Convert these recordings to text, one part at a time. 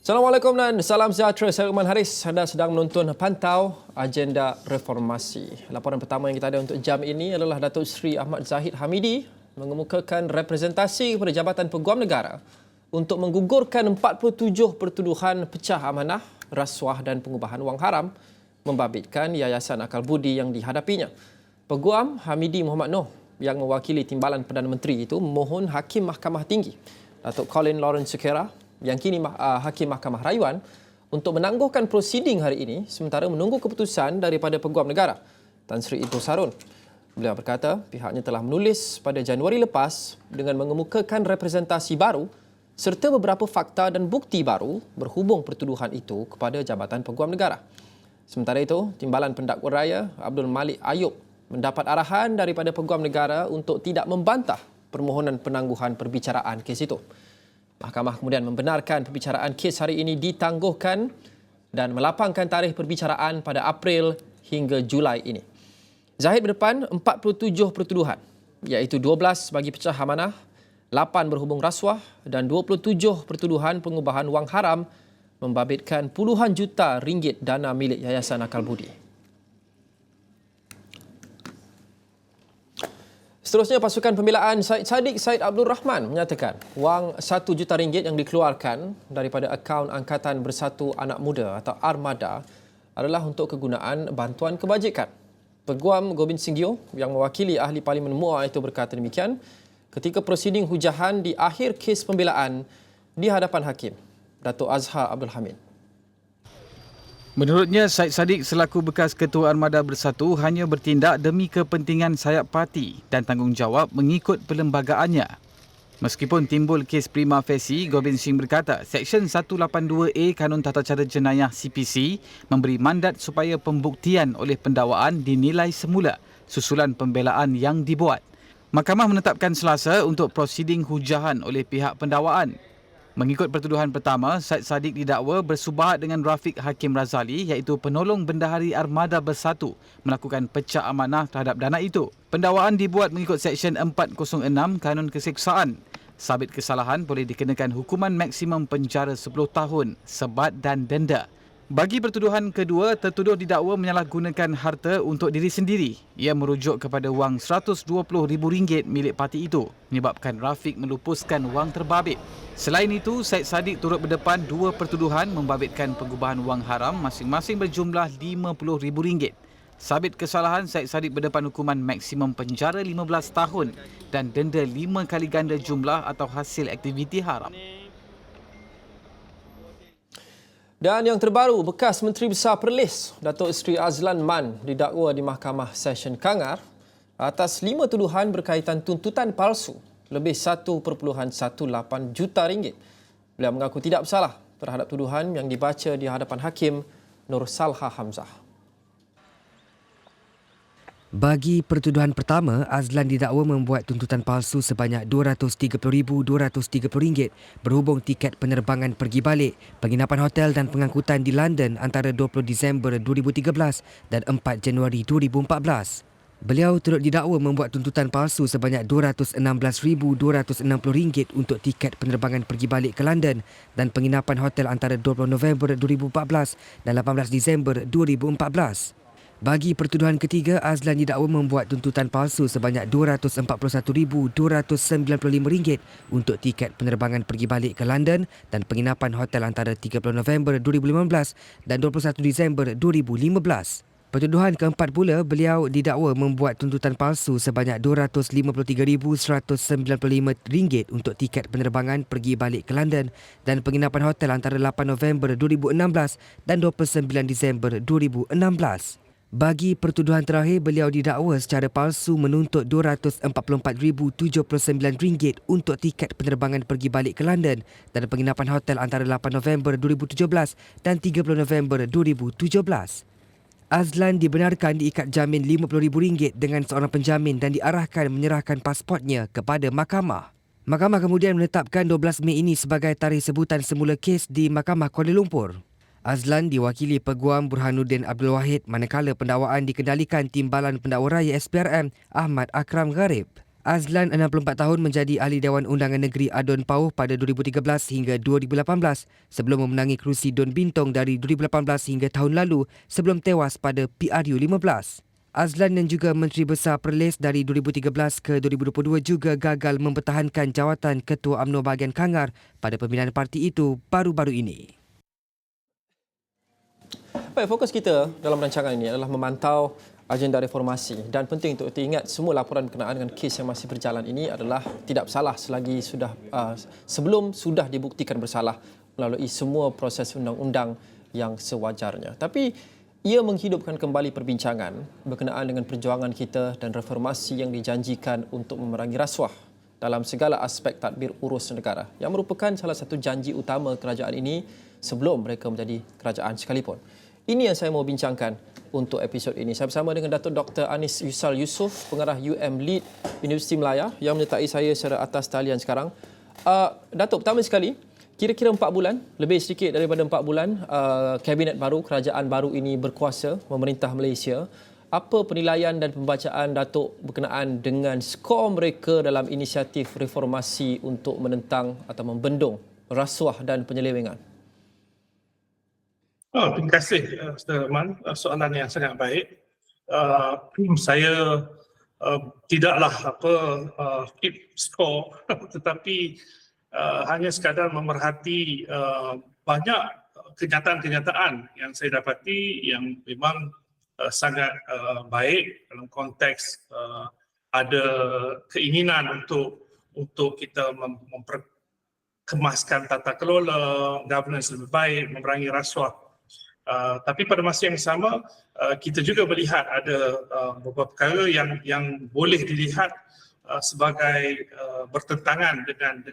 Assalamualaikum dan salam sejahtera. Saya Uman Haris. Anda sedang menonton Pantau Agenda Reformasi. Laporan pertama yang kita ada untuk jam ini adalah Datuk Seri Ahmad Zahid Hamidi mengemukakan representasi kepada Jabatan Peguam Negara untuk menggugurkan 47 pertuduhan pecah amanah, rasuah dan pengubahan wang haram membabitkan Yayasan Akal Budi yang dihadapinya. Peguam Hamidi Muhammad Noh yang mewakili Timbalan Perdana Menteri itu memohon Hakim Mahkamah Tinggi Datuk Colin Lawrence Sekera yang kini Hakim Mahkamah Rayuan untuk menangguhkan prosiding hari ini sementara menunggu keputusan daripada Peguam Negara Tan Sri Idrus Harun. Beliau berkata pihaknya telah menulis pada Januari lepas dengan mengemukakan representasi baru serta beberapa fakta dan bukti baru berhubung pertuduhan itu kepada Jabatan Peguam Negara. Sementara itu, Timbalan Pendakwa Raya Abdul Malik Ayub mendapat arahan daripada Peguam Negara untuk tidak membantah permohonan penangguhan perbicaraan kes itu. Mahkamah kemudian membenarkan perbicaraan kes hari ini ditangguhkan dan melapangkan tarikh perbicaraan pada April hingga Julai ini. Zahid berdepan 47 pertuduhan, iaitu 12 bagi pecah amanah, 8 berhubung rasuah dan 27 pertuduhan pengubahan wang haram membabitkan puluhan juta ringgit dana milik Yayasan Akal Budi. Seterusnya, pasukan pembelaan Syed Saddiq Syed Abdul Rahman menyatakan wang 1 juta ringgit yang dikeluarkan daripada akaun Angkatan Bersatu Anak Muda atau Armada adalah untuk kegunaan bantuan kebajikan. Peguam Gobind Singgio yang mewakili Ahli Parlimen Muar itu berkata demikian ketika prosiding hujahan di akhir kes pembelaan di hadapan Hakim Datuk Azhar Abdul Hamid. Menurutnya, Syed Saddiq selaku bekas Ketua Armada Bersatu hanya bertindak demi kepentingan sayap parti dan tanggungjawab mengikut perlembagaannya. Meskipun timbul kes prima facie, Gobind Singh berkata Seksyen 182A Kanun Tata Cara Jenayah CPC memberi mandat supaya pembuktian oleh pendakwaan dinilai semula susulan pembelaan yang dibuat. Mahkamah menetapkan Selasa untuk prosiding hujahan oleh pihak pendakwaan. Mengikut pertuduhan pertama, Syed Saddiq didakwa bersubahat dengan Rafiq Hakim Razali iaitu penolong bendahari Armada Bersatu melakukan pecah amanah terhadap dana itu. Pendakwaan dibuat mengikut Seksyen 406 Kanun Keseksaan. Sabit kesalahan boleh dikenakan hukuman maksimum penjara 10 tahun, sebat dan denda. Bagi pertuduhan kedua, tertuduh didakwa menyalahgunakan harta untuk diri sendiri. Ia merujuk kepada wang RM120,000 milik parti itu, menyebabkan Rafiq melupuskan wang terbabit. Selain itu, Syed Saddiq turut berdepan 2 pertuduhan membabitkan pengubahan wang haram masing-masing berjumlah RM50,000. Sabit kesalahan, Syed Saddiq berdepan hukuman maksimum penjara 15 tahun dan denda 5 kali ganda jumlah atau hasil aktiviti haram. Dan yang terbaru, bekas Menteri Besar Perlis Datuk Seri Azlan Man didakwa di Mahkamah Session Kangar atas 5 tuduhan berkaitan tuntutan palsu lebih 1.18 juta ringgit. Beliau mengaku tidak bersalah terhadap tuduhan yang dibaca di hadapan Hakim Nur Salha Hamzah. Bagi pertuduhan pertama, Azlan didakwa membuat tuntutan palsu sebanyak RM230,230 berhubung tiket penerbangan pergi balik, penginapan hotel dan pengangkutan di London antara 20 Disember 2013 dan 4 Januari 2014. Beliau turut didakwa membuat tuntutan palsu sebanyak RM216,260 untuk tiket penerbangan pergi balik ke London dan penginapan hotel antara 20 November 2014 dan 18 Disember 2014. Bagi pertuduhan ketiga, Azlan didakwa membuat tuntutan palsu sebanyak RM241,295 untuk tiket penerbangan pergi balik ke London dan penginapan hotel antara 30 November 2015 dan 21 Disember 2015. Pertuduhan keempat pula, beliau didakwa membuat tuntutan palsu sebanyak RM253,195 untuk tiket penerbangan pergi balik ke London dan penginapan hotel antara 8 November 2016 dan 29 Disember 2016. Bagi pertuduhan terakhir, beliau didakwa secara palsu menuntut RM244,079 untuk tiket penerbangan pergi balik ke London dan penginapan hotel antara 8 November 2017 dan 30 November 2017. Azlan dibenarkan diikat jamin RM50,000 dengan seorang penjamin dan diarahkan menyerahkan pasportnya kepada mahkamah. Mahkamah kemudian menetapkan 12 Mei ini sebagai tarikh sebutan semula kes di Mahkamah Kuala Lumpur. Azlan diwakili Peguam Burhanuddin Abdul Wahid manakala pendakwaan dikendalikan Timbalan Pendakwa Raya SPRM Ahmad Akram Gharib. Azlan 64 tahun menjadi Ahli Dewan Undangan Negeri Adon Pauh pada 2013 hingga 2018 sebelum memenangi kerusi Don Bintong dari 2018 hingga tahun lalu sebelum tewas pada PRU 15. Azlan yang juga Menteri Besar Perlis dari 2013 ke 2022 juga gagal mempertahankan jawatan Ketua UMNO bahagian Kangar pada pemilihan parti itu baru-baru ini. Baik, fokus kita dalam rancangan ini adalah memantau agenda reformasi dan penting untuk diingat semua laporan berkenaan dengan kes yang masih berjalan ini adalah tidak bersalah selagi sebelum sudah dibuktikan bersalah melalui semua proses undang-undang yang sewajarnya. Tapi ia menghidupkan kembali perbincangan berkenaan dengan perjuangan kita dan reformasi yang dijanjikan untuk memerangi rasuah dalam segala aspek tadbir urus negara yang merupakan salah satu janji utama kerajaan ini sebelum mereka menjadi kerajaan sekalipun. Ini yang saya mau bincangkan untuk episod ini. Saya bersama dengan Datuk Dr. Anis Yusal Yusof, pengarah UM Lead Universiti Melaya yang menyertai saya secara atas talian sekarang. Datuk, pertama sekali, kira-kira 4 bulan, lebih sedikit daripada 4 bulan, kabinet baru, kerajaan baru ini berkuasa memerintah Malaysia. Apa penilaian dan pembacaan Datuk berkenaan dengan skor mereka dalam inisiatif reformasi untuk menentang atau membendung rasuah dan penyelewengan? Terima kasih Saudara Rahman, soalan yang sangat baik. Saya tidaklah keep score tetapi hanya sekadar memerhati banyak kenyataan-kenyataan yang saya dapati yang memang sangat baik dalam konteks ada keinginan untuk kita memperkemaskan tata kelola, governance lebih baik, memerangi rasuah. Tapi pada masa yang sama kita juga melihat ada beberapa perkara yang boleh dilihat sebagai bertentangan dengan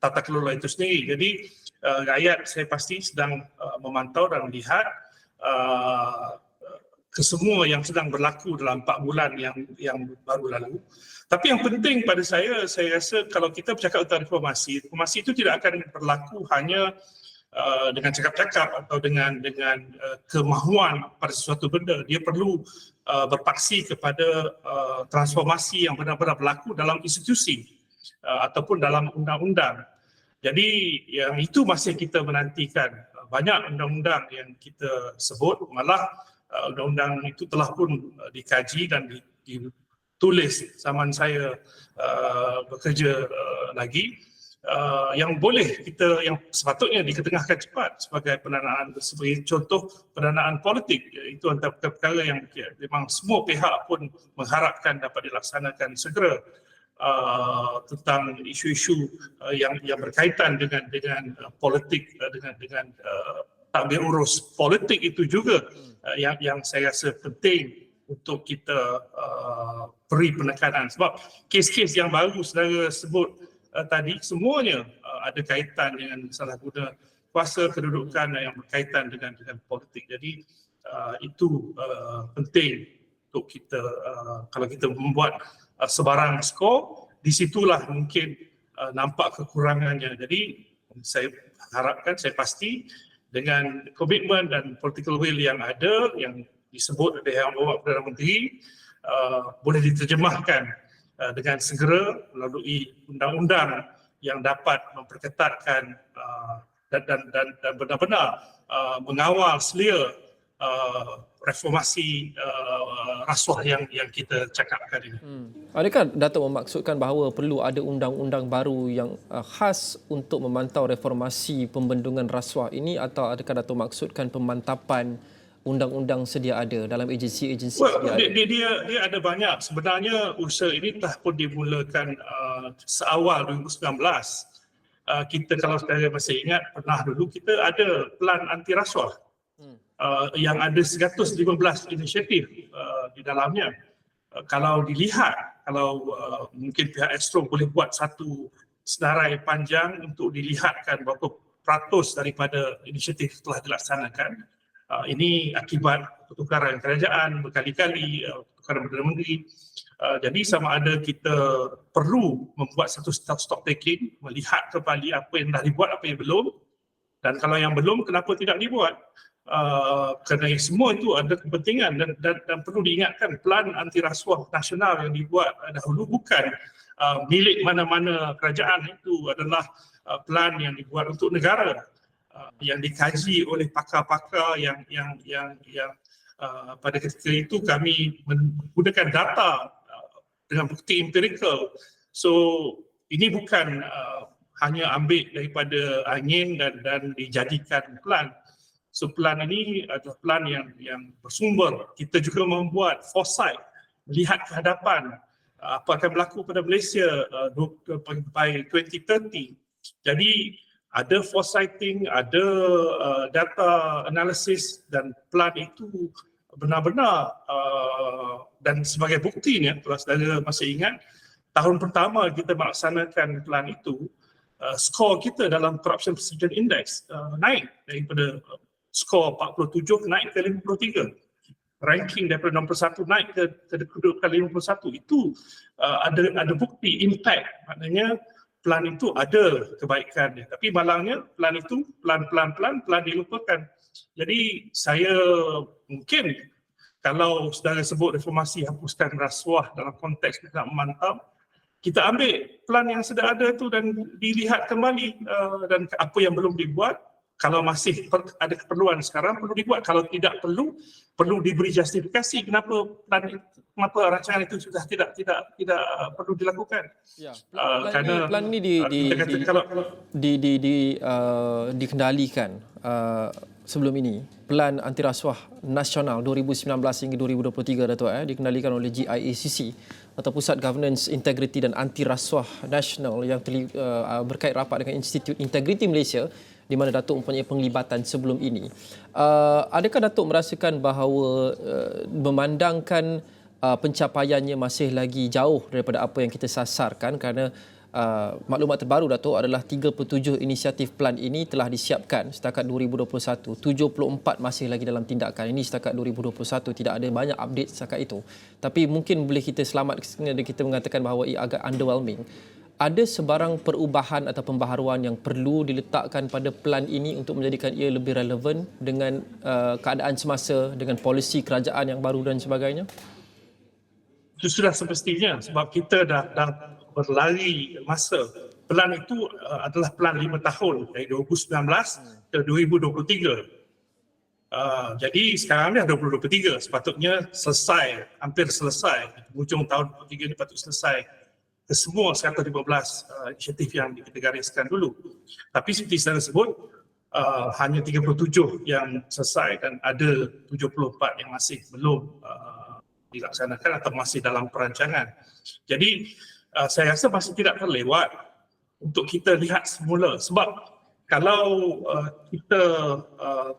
tata kelola itu sendiri. Jadi rakyat saya pasti sedang memantau dan melihat kesemua yang sedang berlaku dalam 4 bulan yang baru lalu. Tapi yang penting pada saya rasa kalau kita bercakap tentang reformasi itu tidak akan berlaku hanya dengan cakap-cakap atau dengan kemahuan pada sesuatu benda. Dia perlu berpaksi kepada transformasi yang benar-benar berlaku dalam institusi ataupun dalam undang-undang. Jadi yang itu masih kita menantikan. Banyak undang-undang yang kita sebut, malah undang-undang itu telah pun dikaji dan ditulis zaman saya bekerja lagi. Yang boleh yang sepatutnya diketengahkan cepat sebagai contoh pendanaan politik. Itu antara perkara yang memang semua pihak pun mengharapkan dapat dilaksanakan segera tentang isu-isu yang berkaitan dengan politik, dengan tadbir urus politik itu juga yang saya rasa penting untuk kita beri penekanan. Sebab kes-kes yang baru saudara sebut tadi semuanya ada kaitan dengan salah guna kuasa kedudukan yang berkaitan dengan politik. Jadi itu penting untuk kita kalau kita membuat sebarang skor, di situlah mungkin nampak kekurangannya. Jadi saya harapkan, saya pasti dengan komitmen dan political will yang ada, yang disebut oleh Yang Berhormat Perdana Menteri, boleh diterjemahkan dengan segera melalui undang-undang yang dapat memperketatkan dan benar-benar mengawal selia reformasi rasuah yang kita cakapkan ini. Adakah Datuk memaksudkan bahawa perlu ada undang-undang baru yang khas untuk memantau reformasi pembendungan rasuah ini, atau adakah Datuk maksudkan pemantapan undang-undang sedia ada dalam agensi-agensi sedia ada? Dia ada banyak. Sebenarnya usaha ini telah pun dimulakan seawal 2019. Kita kalau saudara masih ingat, pernah dulu kita ada plan anti rasuah yang ada 115 inisiatif di dalamnya. Kalau dilihat, mungkin pihak Astro boleh buat satu senarai panjang untuk dilihatkan berapa peratus daripada inisiatif telah dilaksanakan. Ini akibat pertukaran kerajaan berkali-kali, pertukaran Perdana Menteri. Jadi sama ada kita perlu membuat satu stock taking, melihat kembali apa yang dah dibuat, apa yang belum. Dan kalau yang belum, kenapa tidak dibuat? kerana semua itu ada kepentingan dan perlu diingatkan plan anti rasuah nasional yang dibuat dahulu bukan milik mana-mana kerajaan, itu adalah plan yang dibuat untuk negara, yang dikaji oleh pakar-pakar yang pada ketika itu kami menggunakan data dengan bukti empirikal. So ini bukan hanya ambil daripada angin dan dijadikan plan. So plan ini adalah plan yang bersumber. Kita juga membuat foresight, melihat ke hadapan apa akan berlaku pada Malaysia by 2030. Jadi ada foresighting, ada data analysis, dan plan itu benar-benar dan sebagai buktinya, kalau saudara masih ingat, tahun pertama kita melaksanakan plan itu, skor kita dalam Corruption Perception Index naik daripada skor 47 naik ke 53. Ranking daripada nombor 1 naik ke kedudukan 51. Itu ada bukti impact, maknanya plan itu ada kebaikan dia. Tapi malangnya plan itu plan dilupakan. Jadi saya mungkin kalau saudara sebut reformasi hapuskan rasuah dalam konteks nak memantau, kita ambil plan yang sudah ada tu dan dilihat kembali, dan apa yang belum dibuat, kalau masih ada keperluan sekarang perlu dibuat, kalau tidak perlu diberi justifikasi kenapa rancangan itu sudah tidak perlu dilakukan. Ya. Kerana Plan ini dikendalikan sebelum ini. Plan Anti Rasuah Nasional 2019 hingga 2023, Dato', dikendalikan oleh GIACC atau Pusat Governance Integrity dan Anti Rasuah Nasional yang berkait rapat dengan Institut Integriti Malaysia, di mana Datuk mempunyai penglibatan sebelum ini. Adakah Datuk merasakan bahawa memandangkan pencapaiannya masih lagi jauh daripada apa yang kita sasarkan, kerana maklumat terbaru, Datuk, adalah 37 inisiatif plan ini telah disiapkan setakat 2021. 74 masih lagi dalam tindakan. Ini setakat 2021, tidak ada banyak update setakat itu. Tapi mungkin boleh kita kita mengatakan bahawa ia agak underwhelming. Ada sebarang perubahan atau pembaharuan yang perlu diletakkan pada plan ini untuk menjadikan ia lebih relevan dengan keadaan semasa, dengan polisi kerajaan yang baru dan sebagainya? Itu sudah semestinya, sebab kita dah berlari masa. Plan itu adalah plan 5 tahun dari 2019 ke 2023. Jadi sekarang ni dah 2023, sepatutnya selesai, hampir selesai. Hujung tahun 2023 ni patut selesai ke semua 115 inisiatif yang kita gariskan dulu. Tapi seperti saya sebut, hanya 37 yang selesai dan ada 74 yang masih belum dilaksanakan atau masih dalam perancangan. Jadi saya rasa masih tidak terlewat untuk kita lihat semula, sebab kalau kita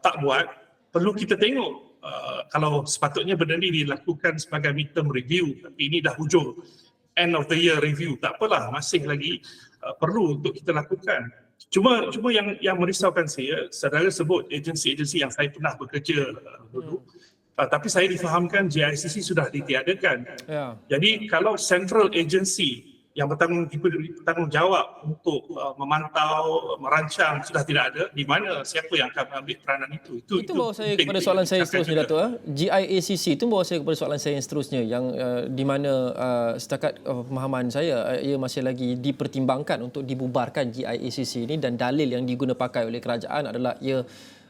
tak buat, perlu kita tengok kalau sepatutnya benda ini dilakukan sebagai midterm review, tapi ini dah hujung end of the year review, tak apalah, masih lagi perlu untuk kita lakukan. Cuma yang merisaukan saya, saudara sebut agensi-agensi yang saya pernah bekerja dulu, tapi saya difahamkan GICC sudah ditiadakan. Ya. Jadi kalau central agency yang bertanggungjawab untuk memantau, merancang sudah tidak ada, di mana siapa yang akan mengambil peranan itu? Itu bawa saya kepada soalan saya seterusnya, Datuk. GIACC itu bawa saya kepada soalan saya yang seterusnya, yang di mana setakat pemahaman saya, ia masih lagi dipertimbangkan untuk dibubarkan GIACC ini, dan dalil yang diguna pakai oleh kerajaan adalah ia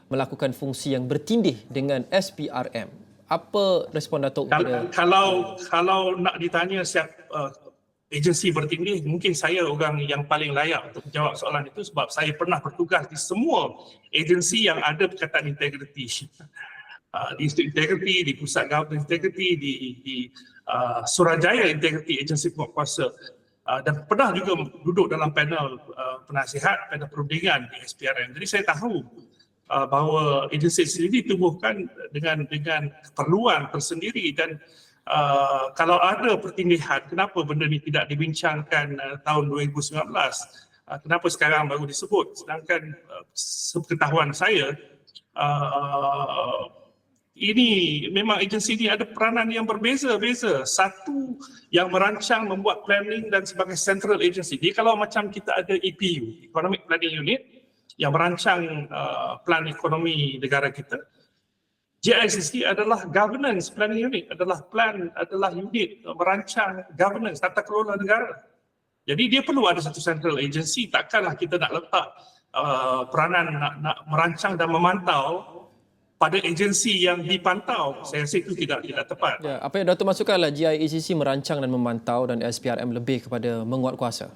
melakukan fungsi yang bertindih dengan SPRM. Apa respon Datuk? Kalau nak ditanya siapa agensi bertindih, mungkin saya orang yang paling layak untuk menjawab soalan itu, sebab saya pernah bertugas di semua agensi yang ada perkataan integriti. Di Institut Integriti, di Pusat Governance Integriti, di Suruhanjaya Integriti, agensi penguatkuasa, dan pernah juga duduk dalam panel penasihat, panel perundingan di SPRM. Jadi saya tahu bahawa agensi ini ditubuhkan dengan keperluan tersendiri, dan kalau ada pertindihan, kenapa benda ini tidak dibincangkan tahun 2019? Kenapa sekarang baru disebut? Sedangkan sepengetahuan saya, ini memang agensi ini ada peranan yang berbeza-beza. Satu yang merancang, membuat planning dan sebagai central agency. Jadi kalau macam kita ada EPU, Economic Planning Unit, yang merancang plan ekonomi negara kita, GICC adalah governance planning unit, adalah unit merancang governance tata kelola negara. Jadi dia perlu ada satu central agency. Takkanlah kita nak letak peranan nak merancang dan memantau pada agensi yang dipantau. Saya rasa itu tidak tepat. Ya, apa yang Datuk maksudkanlah GICC merancang dan memantau dan SPRM lebih kepada menguat kuasa.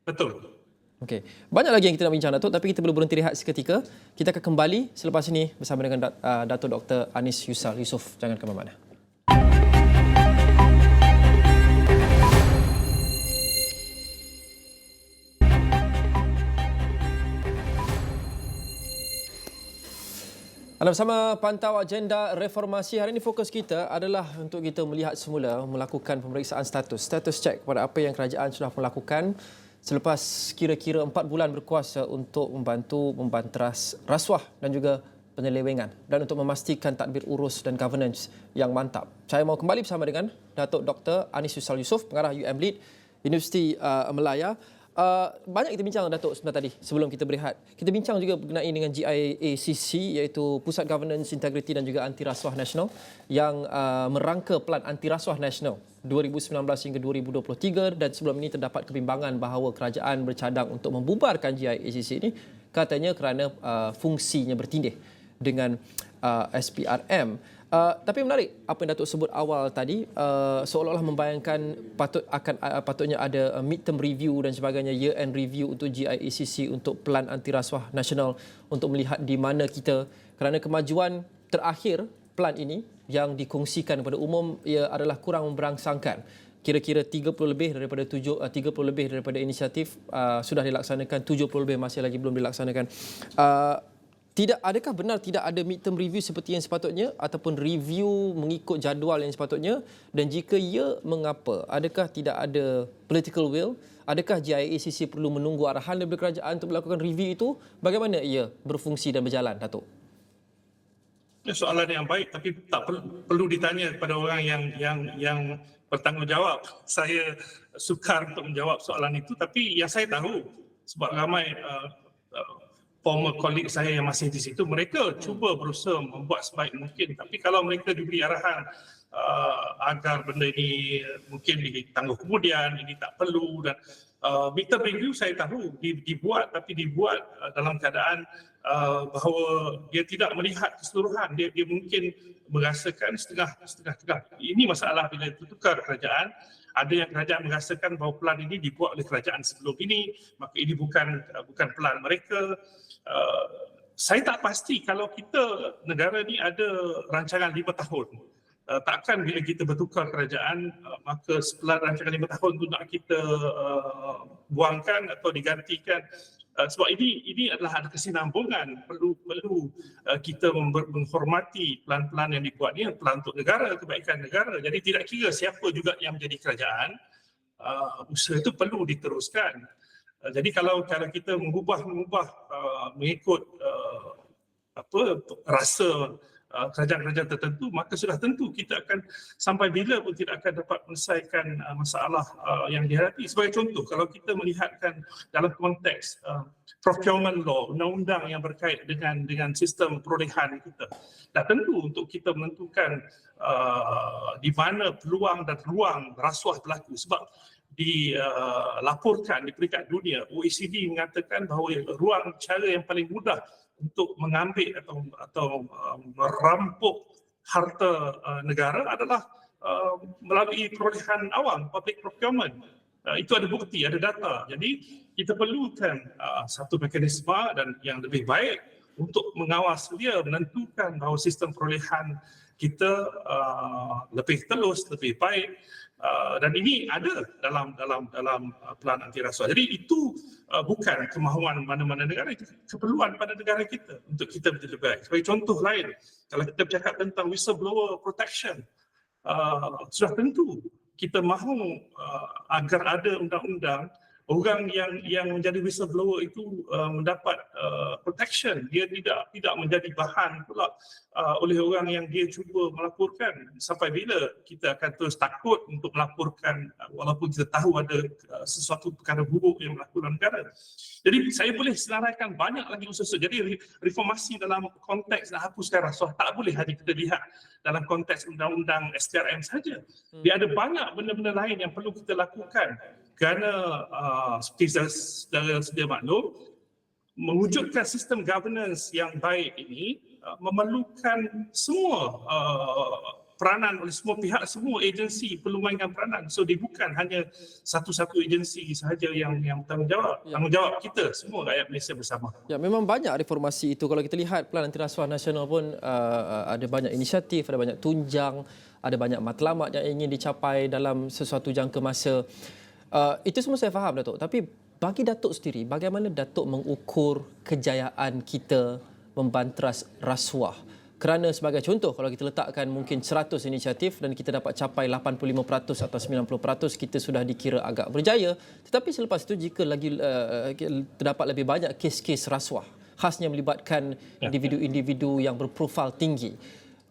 Betul. Okey. Banyak lagi yang kita nak bincang, Datuk, tapi kita perlu berhenti rehat seketika. Kita akan kembali selepas ini bersama dengan Datuk Dr. Anis Yusal Yusof. Jangan ke mana-mana. Anda bersama pantau agenda reformasi. Hari ini fokus kita adalah untuk kita melihat semula melakukan pemeriksaan status cek kepada apa yang kerajaan sudah melakukan selepas kira-kira 4 bulan berkuasa untuk membantu membanteras rasuah dan juga penyelewengan dan untuk memastikan tadbir urus dan governance yang mantap. Saya mau kembali bersama dengan Datuk Dr. Anis Yusal Yusof, pengarah UM Lead Universiti Melaya. Banyak kita bincang, Datuk, sebentar tadi sebelum kita berehat. Kita bincang juga mengenai dengan GIACC, iaitu Pusat Governance, Integriti dan juga Anti Rasuah Nasional yang merangka Pelan Anti Rasuah Nasional 2019 hingga 2023, dan sebelum ini terdapat kebimbangan bahawa kerajaan bercadang untuk membubarkan GIACC ini katanya kerana fungsinya bertindih dengan SPRM. Tapi menarik apa yang Datuk sebut awal tadi, seolah-olah membayangkan patutnya ada mid-term review dan sebagainya, year-end review untuk GIACC, untuk Pelan Anti Rasuah Nasional, untuk melihat di mana kita, kerana kemajuan terakhir pelan ini yang dikongsikan kepada umum ia adalah kurang memberangsangkan. Kira-kira 30 lebih daripada inisiatif sudah dilaksanakan, 70 lebih masih lagi belum dilaksanakan. Adakah benar tidak ada mid-term review seperti yang sepatutnya ataupun review mengikut jadual yang sepatutnya, dan jika ya, mengapa? Adakah tidak ada political will? Adakah GIACC perlu menunggu arahan daripada kerajaan untuk melakukan review itu? Bagaimana ia berfungsi dan berjalan, Datuk? Soalan yang baik, tapi tak perlu ditanya kepada orang yang bertanggungjawab. Saya sukar untuk menjawab soalan itu, tapi yang saya tahu sebab ramai former colleague saya yang masih di situ, mereka cuba berusaha membuat sebaik mungkin. Tapi kalau mereka diberi arahan agar benda ini mungkin ditangguh kemudian, ini tak perlu, dan mid-term review saya tahu dibuat, tapi dibuat dalam keadaan bahawa dia tidak melihat keseluruhan. Dia mungkin merasakan setengah-setengah. Ini masalah bila bertukar kerajaan. Ada yang kerajaan merasakan bahawa pelan ini dibuat oleh kerajaan sebelum ini, maka ini bukan pelan mereka. Saya tak pasti kalau kita, negara ni ada rancangan 5 tahun. Takkan bila kita bertukar kerajaan, maka setelah rancangan 5 tahun itu nak kita buangkan atau digantikan. Sebab ini adalah ada kesinambungan. Perlu kita menghormati pelan-pelan yang dibuat ni, pelan untuk negara, kebaikan negara. Jadi tidak kira siapa juga yang menjadi kerajaan, usaha itu perlu diteruskan. Jadi kalau kita mengubah mengikut rasa kerajaan-kerajaan tertentu, maka sudah tentu kita akan sampai bila pun tidak akan dapat menyelesaikan masalah yang dihadapi. Sebagai contoh, kalau kita melihatkan dalam konteks procurement law, undang-undang yang berkait dengan sistem perolehan kita, dah tentu untuk kita menentukan di mana peluang dan ruang rasuah berlaku. Sebab dilaporkan di peringkat dunia, OECD mengatakan bahawa ruang cara yang paling mudah untuk mengambil atau merampok harta negara adalah melalui perolehan awam, public procurement. Itu ada bukti, ada data. Jadi kita perlukan satu mekanisme dan yang lebih baik untuk mengawas dia, menentukan bahawa sistem perolehan kita lebih telus, lebih baik. Dan ini ada dalam pelan anti rasuah. Jadi itu bukan kemahuan mana-mana negara, itu keperluan pada negara kita untuk kita menjadi lebih baik. Sebagai contoh lain, kalau kita bercakap tentang whistleblower protection, sudah tentu kita mahu agar ada undang-undang orang yang menjadi whistleblower itu mendapat protection. Dia tidak menjadi bahan pula oleh orang yang dia cuba melaporkan. Sampai bila kita akan terus takut untuk melaporkan walaupun kita tahu ada sesuatu perkara buruk yang berlaku dalam negara. Jadi saya boleh senaraikan banyak lagi usaha. Jadi reformasi dalam konteks nak hapuskan rasuah tak boleh hanya kita lihat dalam konteks undang-undang SPRM saja. Dia ada banyak benda-benda lain yang perlu kita lakukan. Kerana seperti saudara sedia maklum, mewujudkan sistem governance yang baik ini memerlukan semua peranan oleh semua pihak, semua agensi perlu mainkan peranan. So dia bukan hanya satu-satu agensi sahaja yang bertanggungjawab. Tanggungjawab kita semua rakyat Malaysia bersama. Ya, memang banyak reformasi itu. Kalau kita lihat Pelan Anti Rasuah Nasional pun ada banyak inisiatif, ada banyak tunjang, ada banyak matlamat yang ingin dicapai dalam sesuatu jangka masa. Itu semua saya faham, Datuk. Tapi bagi Datuk sendiri, bagaimana Datuk mengukur kejayaan kita membantras rasuah? Kerana sebagai contoh, kalau kita letakkan mungkin 100 inisiatif dan kita dapat capai 85% atau 90%, kita sudah dikira agak berjaya. Tetapi selepas itu, jika lagi terdapat lebih banyak kes-kes rasuah, khasnya melibatkan individu-individu yang berprofil tinggi,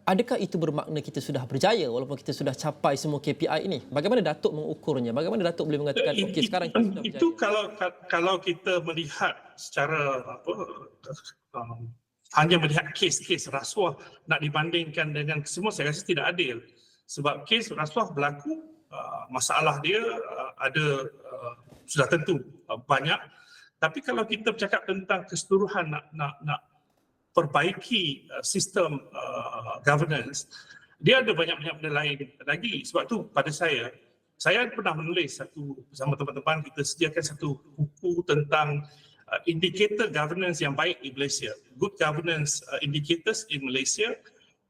adakah itu bermakna kita sudah berjaya walaupun kita sudah capai semua KPI ini? Bagaimana Datuk mengukurnya? Bagaimana Datuk boleh mengatakan okey sekarang kita sudah berjaya? Itu kalau kita melihat secara hanya melihat kes-kes rasuah nak dibandingkan dengan semua, saya rasa tidak adil. Sebab kes rasuah berlaku, masalah dia ada sudah tentu banyak. Tapi kalau kita bercakap tentang keseluruhan nak perbaiki sistem governance, dia ada banyak-banyak benda lain lagi. Sebab tu pada saya pernah menulis bersama teman-teman, kita sediakan satu buku tentang indikator governance yang baik di Malaysia. Good governance indicators in Malaysia,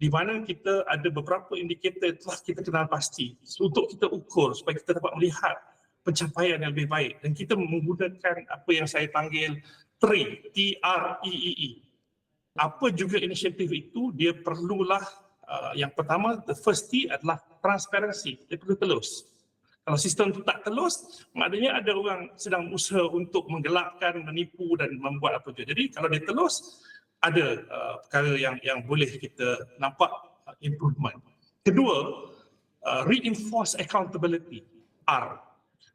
di mana kita ada beberapa indikator yang telah kita kenal pasti untuk kita ukur supaya kita dapat melihat pencapaian yang lebih baik. Dan kita menggunakan apa yang saya panggil TREE, T-R-E-E-E. Apa juga inisiatif itu, dia perlulah yang pertama, the first T adalah transparansi. Dia perlu telus. Kalau sistem itu tak telus, maknanya ada orang sedang berusaha untuk menggelapkan, menipu dan membuat apa saja. Jadi kalau dia telus, ada perkara yang boleh kita nampak improvement. Kedua, reinforce accountability, R.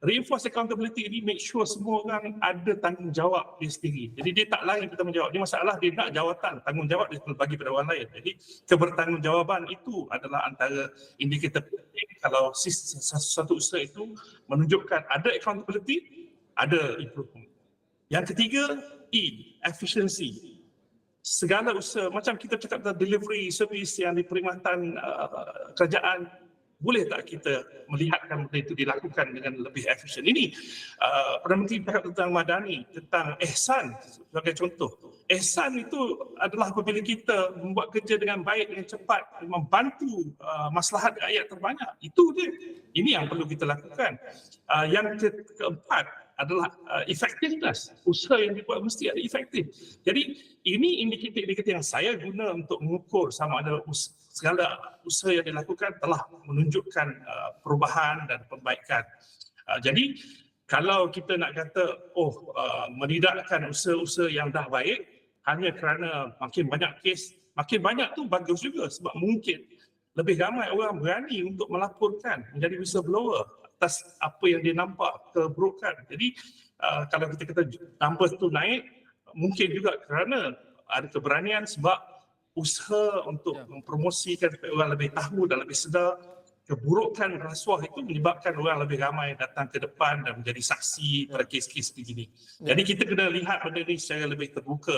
Reinforce accountability ini make sure semua orang ada tanggungjawab dia sendiri. Jadi dia tak lain bertanggungjawab. Dia masalah dia nak jawatan, tanggungjawab dia bagi pada orang lain. Jadi kebertanggungjawaban itu adalah antara indikator penting kalau satu usaha itu menunjukkan ada accountability, ada improvement. Yang ketiga, E, efficiency. Segala usaha, macam kita cakap tentang delivery service yang di perkhidmatan kerajaan, boleh tak kita melihatkan benda itu dilakukan dengan lebih efisien? Ini Perdana Menteri bercakap tentang Madani, tentang ihsan sebagai contoh. Ihsan itu adalah apabila kita membuat kerja dengan baik, dengan cepat, membantu maslahat rakyat terbanyak. Itu dia. Ini yang perlu kita lakukan. Yang keempat adalah effectiveness. Usaha yang dibuat mesti ada efektif. Jadi ini indikator-indikator yang saya guna untuk mengukur sama ada segala usaha yang dilakukan telah menunjukkan perubahan dan perbaikan. Jadi kalau kita nak kata menidakkan usaha-usaha yang dah baik hanya kerana makin banyak kes, makin banyak tu bagus juga sebab mungkin lebih ramai orang berani untuk melaporkan, menjadi whistleblower atas apa yang dia nampak keburukan. Jadi kalau kita kata numbers tu naik, mungkin juga kerana ada keberanian sebab usaha untuk mempromosikan supaya orang lebih tahu dan lebih sedar keburukan rasuah itu menyebabkan orang lebih ramai datang ke depan dan menjadi saksi pada kes-kes begini. Jadi kita kena lihat benda ini secara lebih terbuka,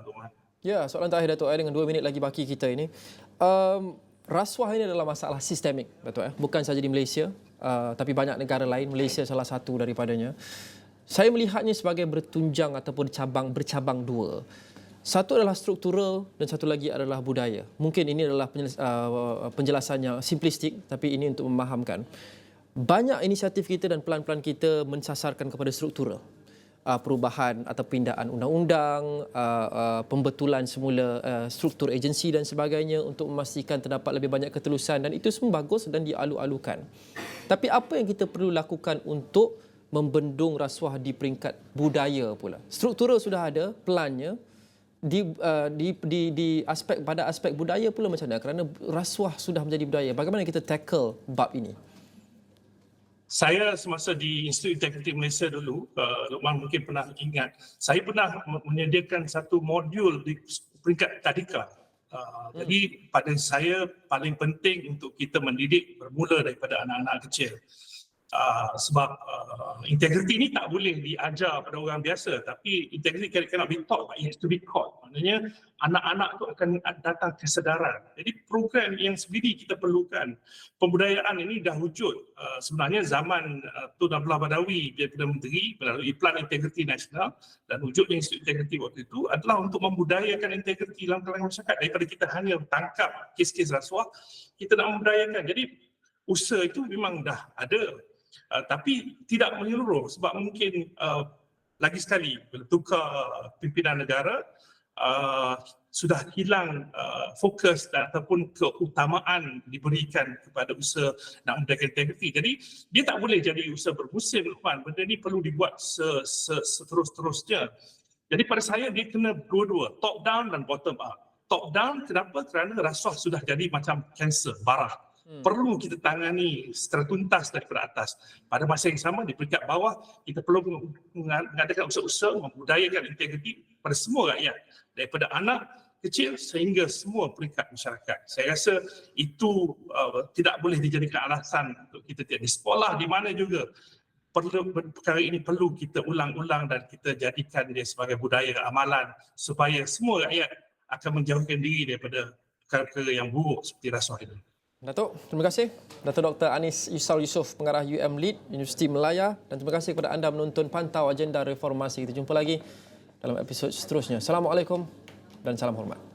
Luqman. Ya, soalan terakhir Datuk, dengan 2 minit lagi baki kita ini. Rasuah ini adalah masalah sistemik, Datuk. Bukan saja di Malaysia, tapi banyak negara lain, Malaysia salah satu daripadanya. Saya melihatnya sebagai bertunjang ataupun bercabang dua. Satu adalah struktural dan satu lagi adalah budaya. Mungkin ini adalah penjelasannya simplistik, tapi ini untuk memahamkan. Banyak inisiatif kita dan pelan-pelan kita mensasarkan kepada struktural. Perubahan atau pindaan undang-undang, pembetulan semula struktur agensi dan sebagainya untuk memastikan terdapat lebih banyak ketelusan, dan itu semua bagus dan dialu-alukan. Tapi apa yang kita perlu lakukan untuk membendung rasuah di peringkat budaya pula. Struktura sudah ada, pelannya, di aspek budaya pula macam mana? Kerana rasuah sudah menjadi budaya. Bagaimana kita tackle bab ini? Saya semasa di Institut Integriti Malaysia dulu, Luqman mungkin pernah ingat, saya pernah menyediakan satu modul di peringkat tadika. Jadi pada saya paling penting untuk kita mendidik bermula daripada anak-anak kecil. Sebab integriti ni tak boleh diajar pada orang biasa, tapi integriti cannot be taught, but it has to be caught. Maknanya anak-anak tu akan datang kesedaran. Jadi program yang sendiri kita perlukan. Pembudayaan ini dah wujud. Sebenarnya zaman Tun Abdullah Badawi dia Perdana Menteri melalui Plan Integriti Nasional, dan wujudnya Institut Integriti waktu itu adalah untuk membudayakan integriti dalam kalangan masyarakat. Daripada kita hanya tangkap kes-kes rasuah, kita nak membudayakan. Jadi usaha itu memang dah ada. Tapi tidak menyeluruh sebab mungkin lagi sekali bila tukar pimpinan negara sudah hilang fokus ataupun keutamaan diberikan kepada usaha nak membudayakan integriti. Jadi dia tak boleh jadi usaha bermusim, Luqman. Benda ni perlu dibuat seterus-terusnya. Jadi pada saya dia kena dua-dua, top down dan bottom up. Top down kenapa? Kerana rasuah sudah jadi macam kanser, barah. Perlu kita tangani secara tuntas daripada atas. Pada masa yang sama di peringkat bawah, kita perlu mengadakan usaha-usaha membudayakan integriti pada semua rakyat, daripada anak kecil sehingga semua peringkat masyarakat. Saya rasa itu tidak boleh dijadikan alasan untuk kita tidak di sekolah di mana juga. Perkara ini perlu kita ulang-ulang dan kita jadikan dia sebagai budaya amalan supaya semua rakyat akan menjauhkan diri daripada perkara-perkara yang buruk seperti rasuah ini. Datuk, terima kasih. Datuk Dr. Anis Yusal Yusof, Pengarah UM Lead, Universiti Melaya, dan terima kasih kepada anda menonton Pantau Agenda Reformasi. Kita jumpa lagi dalam episod seterusnya. Assalamualaikum dan salam hormat.